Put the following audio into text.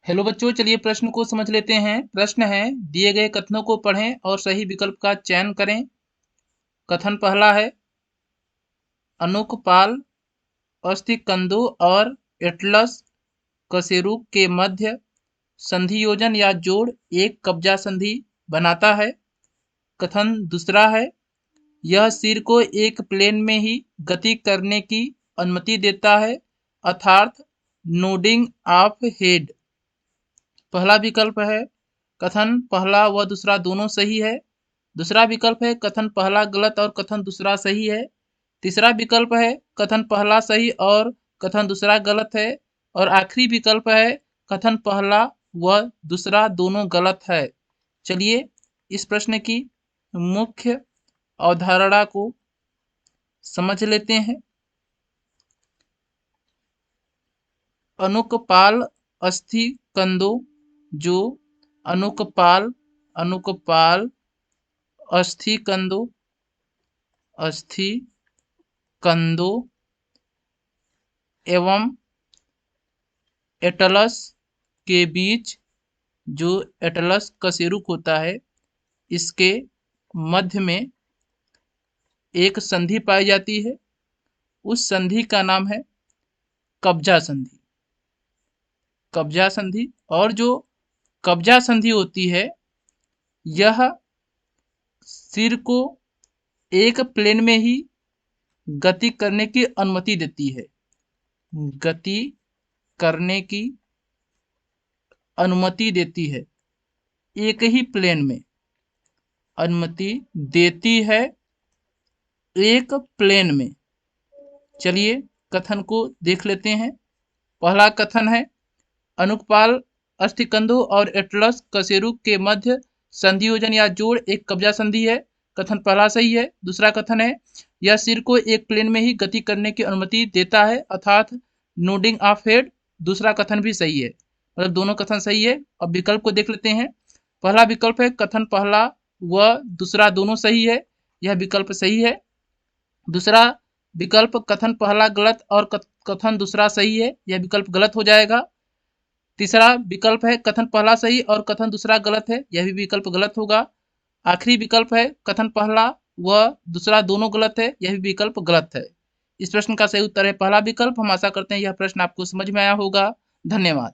Hello बच्चों, चलिए प्रश्न को समझ लेते हैं। प्रश्न है, दिए गए कथनों को पढ़ें और सही विकल्प का चयन करें। कथन पहला है, अनुकपाल अस्थिकंदु और एटलस कशेरुक के मध्य संधि योजन या जोड़ एक कब्जा संधि बनाता है। कथन दूसरा है, यह सिर को एक प्लेन में ही गति करने की अनुमति देता है, अर्थात नोडिंग ऑफ हेड। पहला विकल्प है, कथन पहला व दूसरा दोनों सही है। दूसरा विकल्प है, कथन पहला गलत और कथन दूसरा सही है। तीसरा विकल्प है, कथन पहला सही और कथन दूसरा गलत है। और आखिरी विकल्प है, कथन पहला व दूसरा दोनों गलत है। चलिए इस प्रश्न की मुख्य अवधारणा को समझ लेते हैं। अनुकपाल अस्थिकंदो, जो अनुकपाल अस्थिकंदो एवं एटलस के बीच, जो एटलस कशेरुक होता है, इसके मध्य में एक संधि पाई जाती है। उस संधि का नाम है कब्जा संधि। कब्जा संधि, और जो कब्जा संधि होती है, यह सिर को एक प्लेन में ही गति करने की अनुमति देती है। गति करने की अनुमति देती है, एक ही प्लेन में अनुमति देती है, एक प्लेन में। चलिए कथन को देख लेते हैं। पहला कथन है, अनुकपाल अस्थिकंदु और एटलस कशेरुक के मध्य संधि योजन या जोड़ एक कब्जा संधि है। कथन पहला सही है। दूसरा कथन है, यह सिर को एक प्लेन में ही गति करने की अनुमति देता है, अर्थात नोडिंग ऑफ हेड। दूसरा कथन भी सही है, मतलब दोनों कथन सही है। अब विकल्प को देख लेते हैं। पहला विकल्प है, कथन पहला व दूसरा दोनों सही है, यह विकल्प सही है। दूसरा विकल्प, कथन पहला गलत और कथन दूसरा सही है, यह विकल्प गलत हो जाएगा। तीसरा विकल्प है, कथन पहला सही और कथन दूसरा गलत है, यह भी विकल्प गलत होगा। आखिरी विकल्प है, कथन पहला व दूसरा दोनों गलत है, यह भी विकल्प गलत है। इस प्रश्न का सही उत्तर है पहला विकल्प। हम आशा करते हैं यह प्रश्न आपको समझ में आया होगा। धन्यवाद।